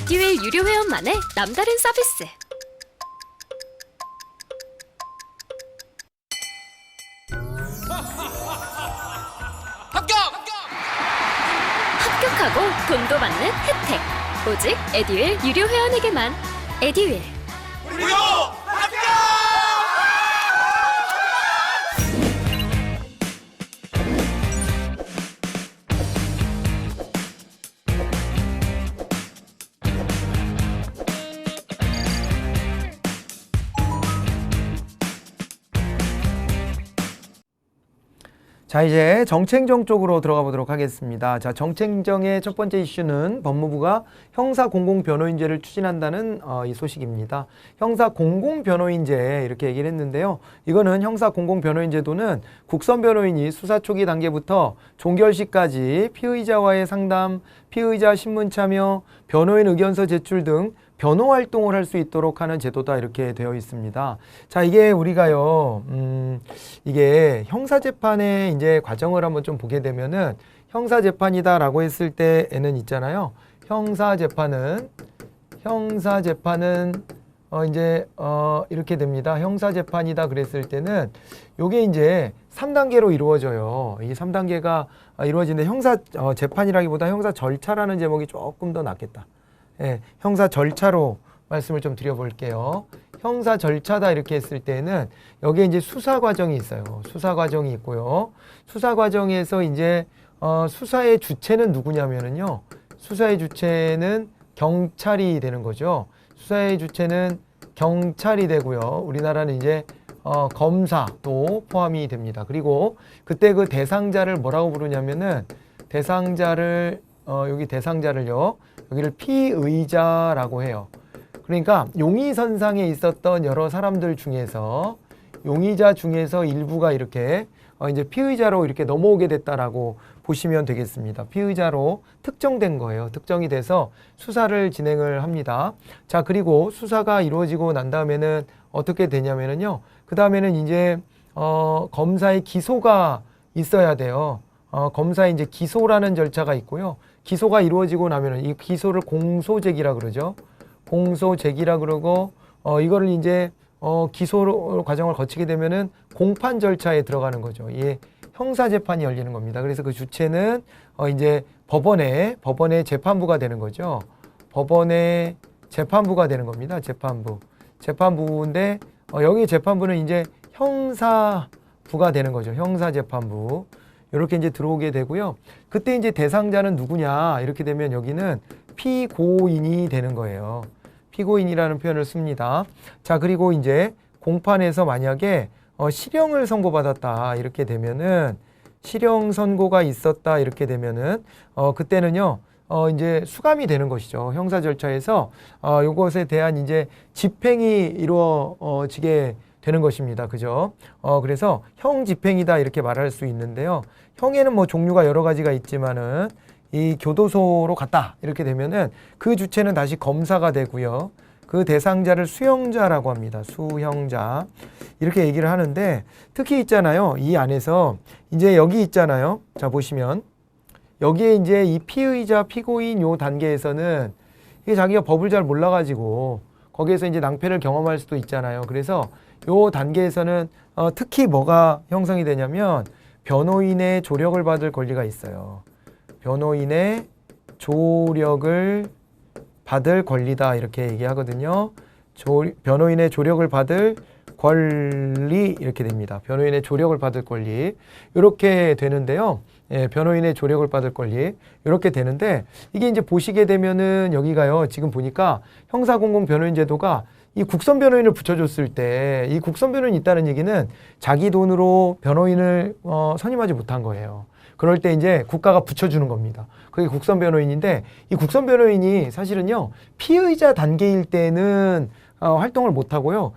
에듀윌 유료 회원만의 남다른 서비스. 합격하고 돈도 받는 혜택. 오직 에듀윌 유료 회원에게만. 에듀윌. 무료 합격! 자, 이제 정책정 쪽으로 들어가 보도록 하겠습니다. 자, 정책정의 첫 번째 이슈는 법무부가 형사공공변호인제를 추진한다는 이 소식입니다. 형사공공변호인제 이렇게 얘기를 했는데요. 이거는 형사공공변호인제도는 국선변호인이 수사 초기 단계부터 종결 시까지 피의자와의 상담, 피의자 신문 참여, 변호인 의견서 제출 등 변호 활동을 할 수 있도록 하는 제도다 이렇게 되어 있습니다. 자, 이게 우리가요, 이게 형사재판의 이제 과정을 한번 좀 보게 되면은 형사재판이다라고 했을 때에는 있잖아요. 형사재판은 이렇게 됩니다. 형사재판이다 그랬을 때는 요게 이제 3단계로 이루어져요. 이 3단계가 이루어지는데 형사재판이라기보다 형사 절차라는 제목이 조금 더 낫겠다. 예, 형사 절차로 말씀을 좀 드려볼게요. 형사 절차다 이렇게 했을 때는 여기에 이제 수사 과정이 있어요. 수사 과정이 있고요. 수사 과정에서 이제 수사의 주체는 누구냐면은요. 수사의 주체는 경찰이 되는 거죠. 수사의 주체는 경찰이 되고요. 우리나라는 이제 검사도 포함이 됩니다. 그리고 그때 그 대상자를 뭐라고 부르냐면은 대상자를 여기 대상자를요. 여기를 피의자라고 해요. 그러니까 용의선상에 있었던 여러 사람들 중에서 용의자 중에서 일부가 이렇게 이제 피의자로 이렇게 넘어오게 됐다라고 보시면 되겠습니다. 피의자로 특정된 거예요. 특정이 돼서 수사를 진행을 합니다. 자, 그리고 수사가 이루어지고 난 다음에는 어떻게 되냐면은요. 그 다음에는 이제 검사의 기소가 있어야 돼요. 검사의 이제 기소라는 절차가 있고요. 기소가 이루어지고 나면은 이 기소를 공소제기라 그러죠. 공소제기라 그러고 이거를 이제 기소 과정을 거치게 되면은 공판 절차에 들어가는 거죠. 예, 형사재판이 열리는 겁니다. 그래서 그 주체는 이제 법원의 재판부가 되는 거죠. 법원의 재판부가 되는 겁니다. 재판부인데 여기 재판부는 이제 형사부가 되는 거죠. 형사재판부. 이렇게 이제 들어오게 되고요. 그때 이제 대상자는 누구냐 이렇게 되면 여기는 피고인이 되는 거예요. 피고인이라는 표현을 씁니다. 자, 그리고 이제 공판에서 만약에 실형을 선고받았다 이렇게 되면은 실형 선고가 있었다 이렇게 되면은 그때는요 이제 수감이 되는 것이죠. 형사 절차에서 요것에 대한 이제 집행이 이루어지게 되는 것입니다. 그죠? 그래서 형 집행이다 이렇게 말할 수 있는데요. 형에는 뭐 종류가 여러 가지가 있지만은 이 교도소로 갔다 이렇게 되면은 그 주체는 다시 검사가 되고요. 그 대상자를 수형자라고 합니다. 수형자. 이렇게 얘기를 하는데 특히 있잖아요. 이 안에서 이제 여기 있잖아요. 자, 보시면 여기에 이제 이 피의자, 피고인 요 단계에서는 이게 자기가 법을 잘 몰라가지고 거기에서 이제 낭패를 경험할 수도 있잖아요. 그래서 요 단계에서는 특히 뭐가 형성이 되냐면 변호인의 조력을 받을 권리가 있어요. 변호인의 조력을 받을 권리다 이렇게 얘기하거든요. 변호인의 조력을 받을 권리 이렇게 됩니다. 변호인의 조력을 받을 권리 이렇게 되는데요. 예, 변호인의 조력을 받을 권리 이렇게 되는데 이게 이제 보시게 되면은 여기가요. 지금 보니까 형사공공변호인제도가 이 국선 변호인을 붙여줬을 때 이 국선 변호인이 있다는 얘기는 자기 돈으로 변호인을 선임하지 못한 거예요. 그럴 때 이제 국가가 붙여주는 겁니다. 그게 국선 변호인인데 이 국선 변호인이 사실은요 피의자 단계일 때는 활동을 못 하고요.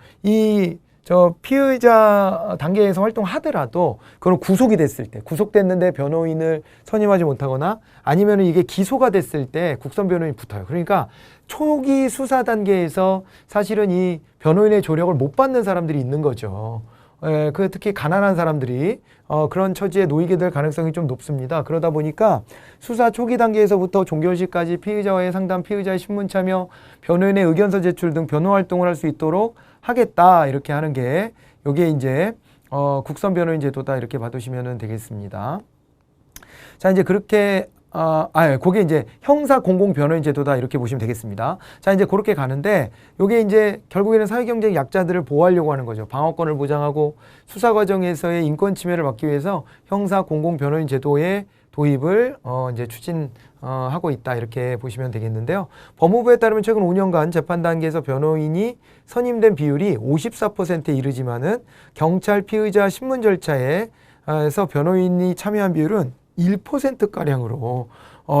피의자 단계에서 활동하더라도 그건 구속이 됐을 때 구속됐는데 변호인을 선임하지 못하거나 아니면 이게 기소가 됐을 때 국선 변호인이 붙어요. 그러니까 초기 수사 단계에서 사실은 이 변호인의 조력을 못 받는 사람들이 있는 거죠. 그 특히 가난한 사람들이 그런 처지에 놓이게 될 가능성이 좀 높습니다. 그러다 보니까 수사 초기 단계에서부터 종결시까지 피의자와의 상담, 피의자의 신문 참여, 변호인의 의견서 제출 등 변호 활동을 할 수 있도록 하겠다 이렇게 하는 게 요게 이제 국선 변호인 제도다 이렇게 봐두시면 되겠습니다. 자, 이제 그렇게 그게 이제 형사 공공 변호인 제도다 이렇게 보시면 되겠습니다. 자, 이제 그렇게 가는데 요게 이제 결국에는 사회경제적 약자들을 보호하려고 하는 거죠. 방어권을 보장하고 수사 과정에서의 인권 침해를 막기 위해서 형사 공공 변호인 제도의 도입을 이제 추진하고 있다 이렇게 보시면 되겠는데요. 법무부에 따르면 최근 5년간 재판 단계에서 변호인이 선임된 비율이 54%에 이르지만은 경찰 피의자 신문 절차에서 변호인이 참여한 비율은 1%가량으로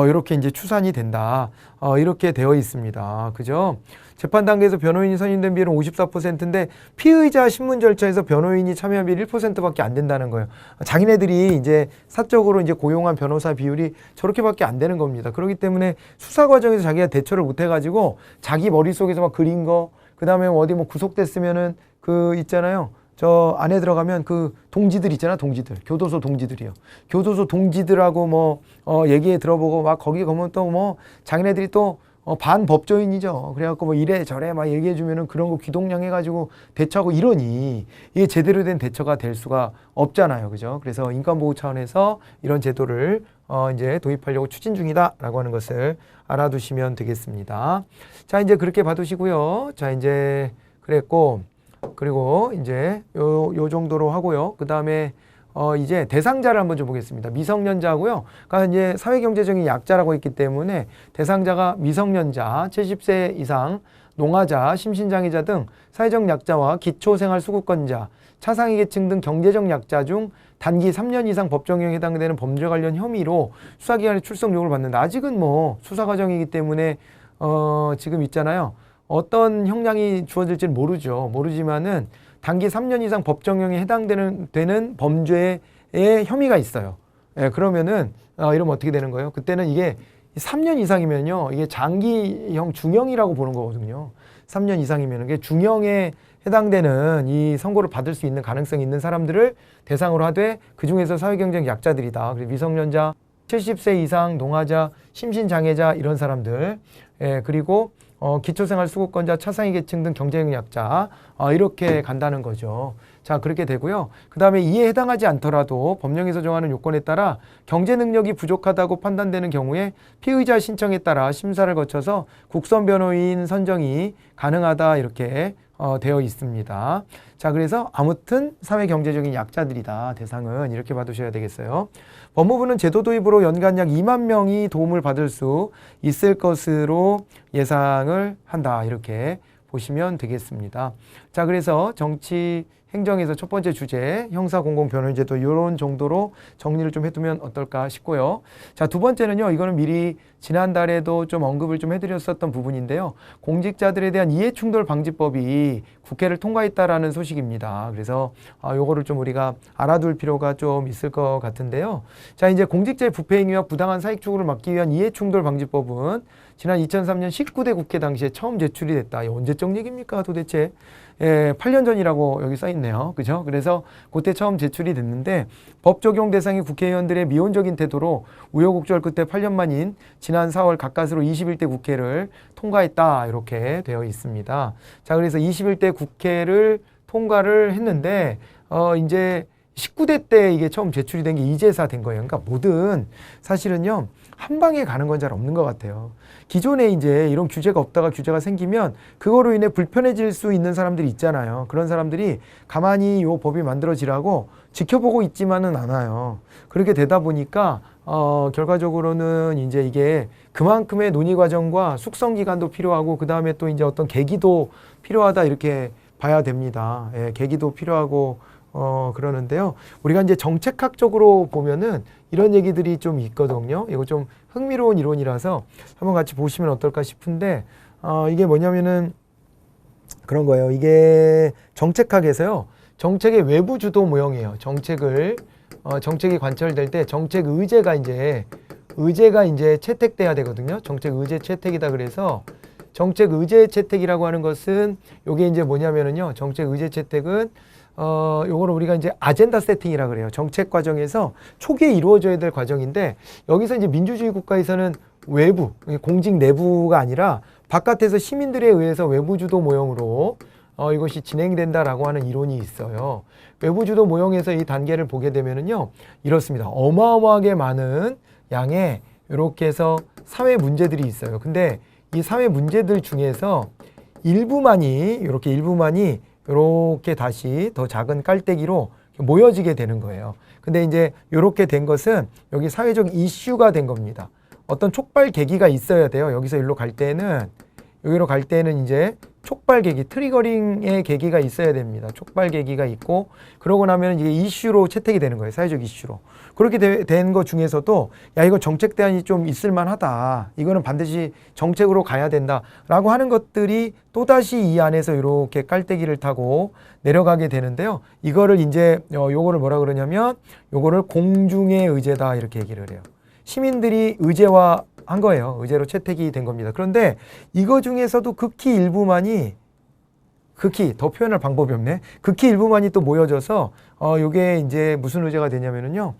이렇게 이제 추산이 된다. 이렇게 되어 있습니다. 그죠? 재판 단계에서 변호인이 선임된 비율은 54%인데 피의자 신문 절차에서 변호인이 참여한 비율 1%밖에 안 된다는 거예요. 자기네들이 이제 사적으로 이제 고용한 변호사 비율이 저렇게밖에 안 되는 겁니다. 그렇기 때문에 수사 과정에서 자기가 대처를 못 해가지고 자기 머릿속에서 막 그린 거, 그 다음에 어디 뭐 구속됐으면은 그 있잖아요. 저 안에 들어가면 그 동지들 있잖아, 동지들. 교도소 동지들이요. 교도소 동지들하고 뭐, 얘기 들어보고 막 거기 가면 또 뭐, 자기네들이 또 반법조인이죠. 그래갖고 뭐 이래 저래 막 얘기해주면은 그런 거 귀동냥 해가지고 대처하고 이러니 이게 제대로 된 대처가 될 수가 없잖아요. 그죠? 그래서 인권보호 차원에서 이런 제도를 이제 도입하려고 추진 중이다라고 하는 것을 알아두시면 되겠습니다. 자, 이제 그렇게 봐두시고요. 자, 이제 그랬고, 그리고 이제 요 정도로 하고요. 그 다음에 이제 대상자를 한번 좀 보겠습니다. 미성년자고요. 그러니까 이제 사회경제적인 약자라고 했기 때문에 대상자가 미성년자, 70세 이상, 농아자, 심신장애자 등 사회적 약자와 기초생활수급권자, 차상위 계층 등 경제적 약자 중 단기 3년 이상 법정형에 해당되는 범죄 관련 혐의로 수사기관에 출석 요구를 받는다. 아직은 뭐 수사 과정이기 때문에 지금 있잖아요. 어떤 형량이 주어질지는 모르지만은 단기 3년 이상 법정형에 해당되는 범죄의 혐의가 있어요. 예, 그러면은 이러면 어떻게 되는 거예요? 그때는 이게 3년 이상이면요, 이게 장기형 중형이라고 보는 거거든요. 3년 이상이면 이게 중형에 해당되는 이 선고를 받을 수 있는 가능성이 있는 사람들을 대상으로 하되 그 중에서 사회경제적 약자들이다. 그리고 미성년자, 70세 이상, 농아자, 심신장애자 이런 사람들, 예, 그리고 기초생활수급권자, 차상위 계층 등 경제적 약자 이렇게 간다는 거죠. 자, 그렇게 되고요. 그 다음에 이에 해당하지 않더라도 법령에서 정하는 요건에 따라 경제 능력이 부족하다고 판단되는 경우에 피의자 신청에 따라 심사를 거쳐서 국선 변호인 선정이 가능하다 이렇게 되어 있습니다. 자, 그래서 아무튼 사회경제적인 약자들이다. 대상은 이렇게 봐두셔야 되겠어요. 법무부는 제도 도입으로 연간 약 2만 명이 도움을 받을 수 있을 것으로 예상을 한다. 이렇게 보시면 되겠습니다. 자, 그래서 정치 행정에서 첫 번째 주제 형사공공변호인제도 이런 정도로 정리를 좀 해두면 어떨까 싶고요. 자, 두 번째는요. 이거는 미리 지난달에도 좀 언급을 좀 해드렸었던 부분인데요. 공직자들에 대한 이해충돌방지법이 국회를 통과했다라는 소식입니다. 그래서 요거를 좀 우리가 알아둘 필요가 좀 있을 것 같은데요. 자, 이제 공직자의 부패행위와 부당한 사익추구를 막기 위한 이해충돌방지법은 지난 2003년 19대 국회 당시에 처음 제출이 됐다. 언제적 얘기입니까 도대체? 8년 전이라고 여기 써있네요. 그죠? 그래서 그때 처음 제출이 됐는데 법 적용 대상이 국회의원들의 미온적인 태도로 우여곡절 끝에 8년 만인 지난 4월 가까스로 21대 국회를 통과했다. 이렇게 되어 있습니다. 자, 그래서 21대 국회를 통과를 했는데 이제 19대 때 이게 처음 제출이 된 게 이제사 된 거예요. 그러니까 뭐든 사실은요. 한 방에 가는 건 잘 없는 것 같아요. 기존에 이제 이런 규제가 없다가 규제가 생기면 그거로 인해 불편해질 수 있는 사람들이 있잖아요. 그런 사람들이 가만히 이 법이 만들어지라고 지켜보고 있지만은 않아요. 그렇게 되다 보니까 결과적으로는 이제 이게 그만큼의 논의 과정과 숙성 기간도 필요하고 그 다음에 또 이제 어떤 계기도 필요하다 이렇게 봐야 됩니다. 예, 계기도 필요하고 그러는데요. 우리가 이제 정책학적으로 보면은 이런 얘기들이 좀 있거든요. 이거 좀 흥미로운 이론이라서 한번 같이 보시면 어떨까 싶은데, 이게 뭐냐면은 그런 거예요. 이게 정책학에서요. 정책의 외부 주도 모형이에요. 정책이 관철될 때 정책 의제가 이제 채택돼야 되거든요. 정책 의제 채택이다 그래서 정책 의제 채택이라고 하는 것은 요게 이제 뭐냐면은요. 정책 의제 채택은 요거를 우리가 이제 아젠다 세팅이라 그래요. 정책 과정에서 초기에 이루어져야 될 과정인데 여기서 이제 민주주의 국가에서는 외부, 공직 내부가 아니라 바깥에서 시민들에 의해서 외부 주도 모형으로 이것이 진행된다라고 하는 이론이 있어요. 외부 주도 모형에서 이 단계를 보게 되면은요, 이렇습니다. 어마어마하게 많은 양의 이렇게 해서 사회 문제들이 있어요. 근데 이 사회 문제들 중에서 일부만이 이렇게 다시 더 작은 깔때기로 모여지게 되는 거예요. 근데 이제 이렇게 된 것은 여기 사회적 이슈가 된 겁니다. 어떤 촉발 계기가 있어야 돼요. 여기서 여기로 갈 때는 이제 촉발 계기, 트리거링의 계기가 있어야 됩니다. 촉발 계기가 있고, 그러고 나면 이게 이슈로 채택이 되는 거예요. 사회적 이슈로. 그렇게 된 것 중에서도, 야, 이거 정책 대안이 좀 있을만 하다. 이거는 반드시 정책으로 가야 된다. 라고 하는 것들이 또다시 이 안에서 이렇게 깔때기를 타고 내려가게 되는데요. 이거를 이제, 요거를 뭐라 그러냐면, 요거를 공중의 의제다. 이렇게 얘기를 해요. 시민들이 의제화한 거예요. 의제로 채택이 된 겁니다. 그런데 이거 중에서도 극히 일부만이 더 표현할 방법이 없네. 극히 일부만이 또 모여져서 요게 이제 무슨 의제가 되냐면은요.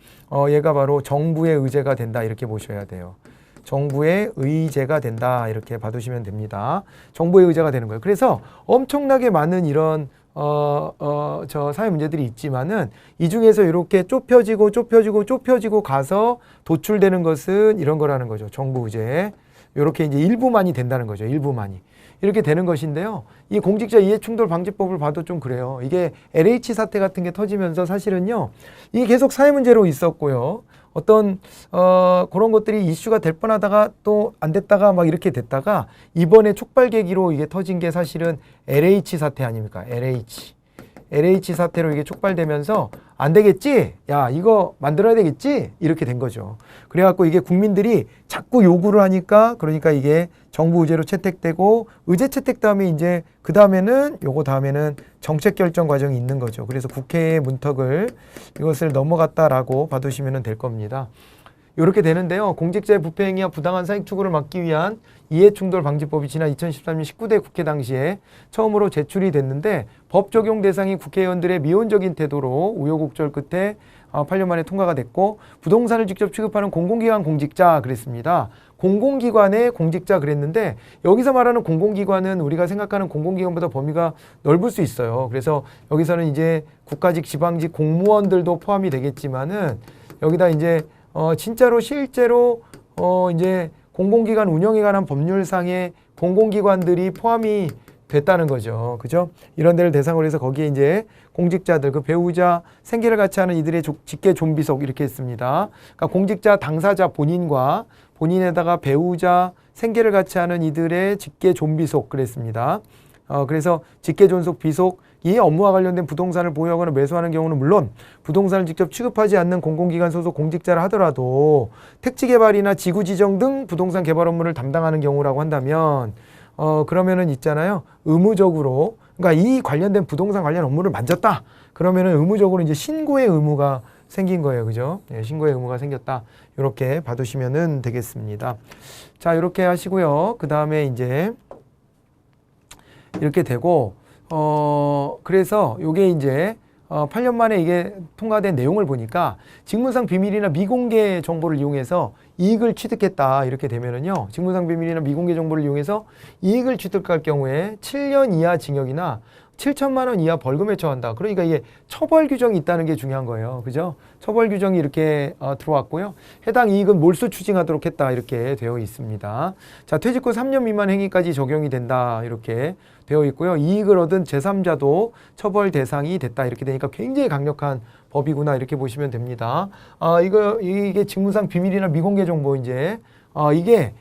얘가 바로 정부의 의제가 된다. 이렇게 보셔야 돼요. 정부의 의제가 된다. 이렇게 봐두시면 됩니다. 정부의 의제가 되는 거예요. 그래서 엄청나게 많은 이런 저 사회 문제들이 있지만은 이 중에서 이렇게 좁혀지고 가서 도출되는 것은 이런 거라는 거죠. 정부 의제. 이렇게 이제 일부만이 된다는 거죠. 일부만이. 이렇게 되는 것인데요. 이 공직자 이해충돌 방지법을 봐도 좀 그래요. 이게 LH 사태 같은 게 터지면서 사실은요. 이게 계속 사회 문제로 있었고요. 어떤 그런 것들이 이슈가 될 뻔하다가 또 안 됐다가 막 이렇게 됐다가 이번에 촉발 계기로 이게 터진 게 사실은 LH 사태 아닙니까? LH 사태로 이게 촉발되면서 안 되겠지? 야, 이거 만들어야 되겠지? 이렇게 된 거죠. 그래갖고 이게 국민들이 자꾸 요구를 하니까 그러니까 이게 정부 의제로 채택되고 의제 채택 다음에 이제 그 다음에는 요거 다음에는 정책 결정 과정이 있는 거죠. 그래서 국회의 문턱을 이것을 넘어갔다라고 봐두시면 될 겁니다. 이렇게 되는데요. 공직자의 부패 행위와 부당한 사익 추구를 막기 위한 이해충돌 방지법이 지난 2013년 19대 국회 당시에 처음으로 제출이 됐는데 법 적용 대상이 국회의원들의 미온적인 태도로 우여곡절 끝에 8년 만에 통과가 됐고 부동산을 직접 취급하는 공공기관 공직자 그랬습니다. 공공기관의 공직자 그랬는데 여기서 말하는 공공기관은 우리가 생각하는 공공기관보다 범위가 넓을 수 있어요. 그래서 여기서는 이제 국가직, 지방직 공무원들도 포함이 되겠지만은 여기다 이제 진짜로 실제로 이제 공공기관 운영에 관한 법률상의 공공기관들이 포함이 됐다는 거죠. 그죠? 이런 데를 대상으로 해서 거기에 이제 공직자들, 그 배우자, 생계를 같이 하는 이들의 직계 존비속 이렇게 했습니다. 그러니까 공직자 당사자 본인과 본인에다가 배우자, 생계를 같이 하는 이들의 직계 존비속 그랬습니다. 그래서 직계 존속 비속 이 업무와 관련된 부동산을 보유하거나 매수하는 경우는 물론 부동산을 직접 취급하지 않는 공공기관 소속 공직자를 하더라도 택지개발이나 지구지정 등 부동산 개발 업무를 담당하는 경우라고 한다면 그러면은 있잖아요. 의무적으로 그러니까 이 관련된 부동산 관련 업무를 만졌다. 그러면은 의무적으로 이제 신고의 의무가 생긴 거예요. 그죠? 네, 신고의 의무가 생겼다. 이렇게 봐두시면은 되겠습니다. 자, 이렇게 하시고요. 그 다음에 이제 이렇게 되고 그래서 요게 이제 8년 만에 이게 통과된 내용을 보니까 직무상 비밀이나 미공개 정보를 이용해서 이익을 취득했다 이렇게 되면은요. 직무상 비밀이나 미공개 정보를 이용해서 이익을 취득할 경우에 7년 이하 징역이나 7천만 원 이하 벌금에 처한다. 그러니까 이게 처벌 규정이 있다는 게 중요한 거예요. 그죠? 처벌 규정이 이렇게 들어왔고요. 해당 이익은 몰수 추징하도록 했다. 이렇게 되어 있습니다. 자, 퇴직 후 3년 미만 행위까지 적용이 된다. 이렇게 되어 있고요. 이익을 얻은 제3자도 처벌 대상이 됐다. 이렇게 되니까 굉장히 강력한 법이구나. 이렇게 보시면 됩니다. 이게 직무상 비밀이나 미공개 정보 이제 이게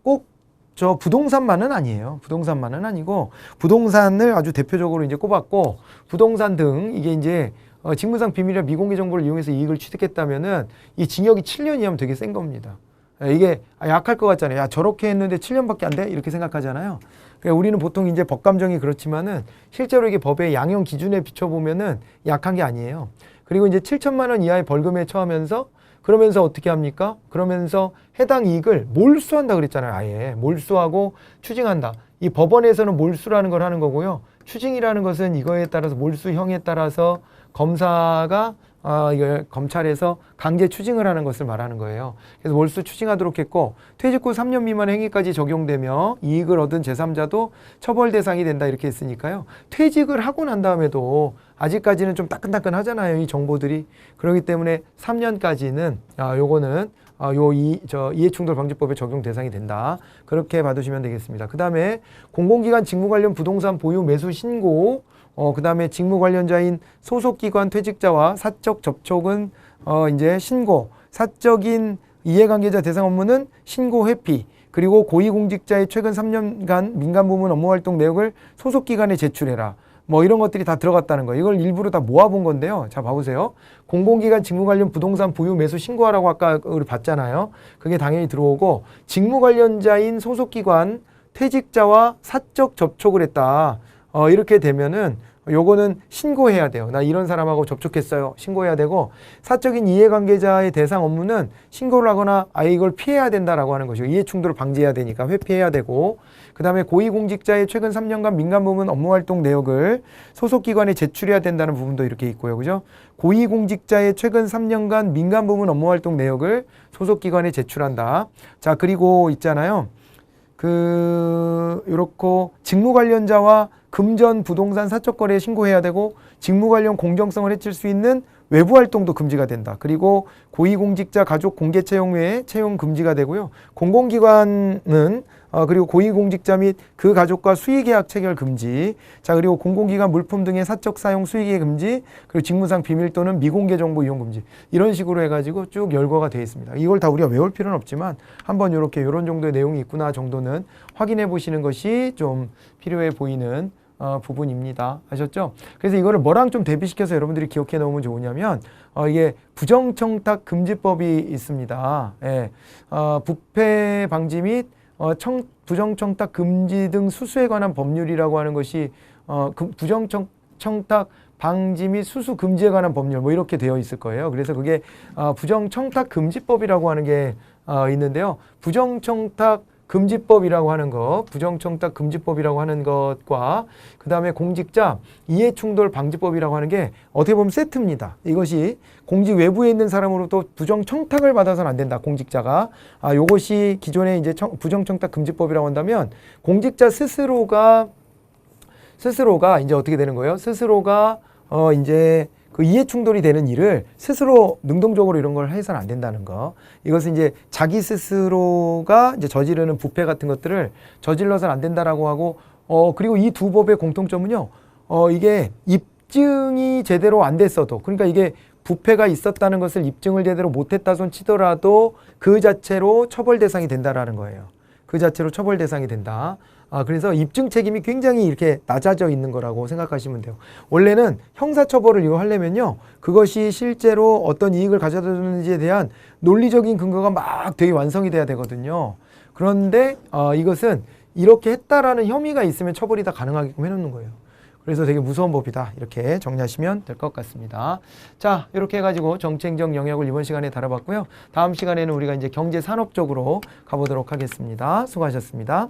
꼭 저 부동산만은 아니에요. 부동산만은 아니고 부동산을 아주 대표적으로 이제 꼽았고 부동산 등 이게 이제 직무상 비밀이나 미공개 정보를 이용해서 이익을 취득했다면은 이 징역이 7년이면 되게 센 겁니다. 이게 약할 것 같잖아요. 야, 저렇게 했는데 7년밖에 안 돼? 이렇게 생각하잖아요. 그러니까 우리는 보통 이제 법감정이 그렇지만은 실제로 이게 법의 양형 기준에 비춰보면은 약한 게 아니에요. 그리고 이제 7천만 원 이하의 벌금에 처하면서 그러면서 어떻게 합니까? 그러면서 해당 이익을 몰수한다 그랬잖아요. 아예 몰수하고 추징한다. 이 법원에서는 몰수라는 걸 하는 거고요. 추징이라는 것은 이거에 따라서 몰수형에 따라서 검사가 이거 검찰에서 강제 추징을 하는 것을 말하는 거예요. 그래서 몰수 추징하도록 했고 퇴직 후 3년 미만 행위까지 적용되며 이익을 얻은 제3자도 처벌 대상이 된다 이렇게 했으니까요. 퇴직을 하고 난 다음에도 아직까지는 좀 따끈따끈하잖아요. 이 정보들이. 그렇기 때문에 3년까지는 요거는 이해충돌방지법에 적용 대상이 된다. 그렇게 봐두시면 되겠습니다. 그 다음에 공공기관 직무 관련 부동산 보유 매수 신고 그 다음에 직무 관련자인 소속기관 퇴직자와 사적 접촉은 이제 신고, 사적인 이해관계자 대상 업무는 신고 회피, 그리고 고위공직자의 최근 3년간 민간부문 업무활동 내역을 소속기관에 제출해라. 뭐 이런 것들이 다 들어갔다는 거예요. 이걸 일부러 다 모아본 건데요. 자, 봐보세요. 공공기관 직무 관련 부동산 보유 매수 신고하라고 아까 우리 봤잖아요. 그게 당연히 들어오고 직무 관련자인 소속기관 퇴직자와 사적 접촉을 했다. 이렇게 되면은 요거는 신고해야 돼요. 나 이런 사람하고 접촉했어요. 신고해야 되고 사적인 이해관계자의 대상 업무는 신고를 하거나 아예 이걸 피해야 된다라고 하는 것이고 이해충돌을 방지해야 되니까 회피해야 되고 그 다음에 고위공직자의 최근 3년간 민간부문 업무활동 내역을 소속기관에 제출해야 된다는 부분도 이렇게 있고요. 그죠? 고위공직자의 최근 3년간 민간부문 업무활동 내역을 소속기관에 제출한다. 자, 그리고 있잖아요. 요렇고 직무 관련자와 금전 부동산 사적 거래에 신고해야 되고 직무 관련 공정성을 해칠 수 있는 외부 활동도 금지가 된다. 그리고 고위공직자 가족 공개 채용 외에 채용 금지가 되고요. 공공기관은 그리고 고위공직자 및 그 가족과 수의계약 체결 금지. 자, 그리고 공공기관 물품 등의 사적 사용 수의계 금지. 그리고 직무상 비밀 또는 미공개 정보 이용 금지. 이런 식으로 해가지고 쭉 열거가 되어 있습니다. 이걸 다 우리가 외울 필요는 없지만 한번 이런 정도의 내용이 있구나 정도는 확인해 보시는 것이 좀 필요해 보이는 부분입니다. 아셨죠? 그래서 이거를 뭐랑 좀 대비시켜서 여러분들이 기억해 놓으면 좋으냐면 이게 부정청탁 금지법이 있습니다. 예. 부패 방지 및 부정청탁 금지 등 수수에 관한 법률이라고 하는 것이 부정청탁 방지 및 수수 금지에 관한 법률 뭐 이렇게 되어 있을 거예요. 그래서 그게 부정청탁 금지법이라고 하는 게 있는데요. 부정청탁 금지법이라고 하는 것, 부정청탁 금지법이라고 하는 것과 그 다음에 공직자 이해충돌 방지법이라고 하는 게 어떻게 보면 세트입니다. 이것이 공직 외부에 있는 사람으로부터 부정청탁을 받아서는 안 된다. 공직자가. 요것이 기존에 이제 부정청탁 금지법이라고 한다면 공직자 스스로가 이제 어떻게 되는 거예요? 스스로가 이제 그 이해충돌이 되는 일을 스스로 능동적으로 이런 걸 해서는 안 된다는 거. 이것은 이제 자기 스스로가 이제 저지르는 부패 같은 것들을 저질러서는 안 된다라고 하고, 그리고 이 두 법의 공통점은요, 이게 입증이 제대로 안 됐어도, 그러니까 이게 부패가 있었다는 것을 입증을 제대로 못했다 손 치더라도 그 자체로 처벌 대상이 된다라는 거예요. 그 자체로 처벌 대상이 된다. 그래서 입증 책임이 굉장히 이렇게 낮아져 있는 거라고 생각하시면 돼요. 원래는 형사처벌을 이거 하려면요, 그것이 실제로 어떤 이익을 가져다 주는지에 대한 논리적인 근거가 막 되게 완성이 돼야 되거든요. 그런데 이것은 이렇게 했다라는 혐의가 있으면 처벌이 다 가능하게끔 해놓는 거예요. 그래서 되게 무서운 법이다. 이렇게 정리하시면 될 것 같습니다. 자, 이렇게 해가지고 정치행정 영역을 이번 시간에 다뤄봤고요. 다음 시간에는 우리가 이제 경제 산업 쪽으로 가보도록 하겠습니다. 수고하셨습니다.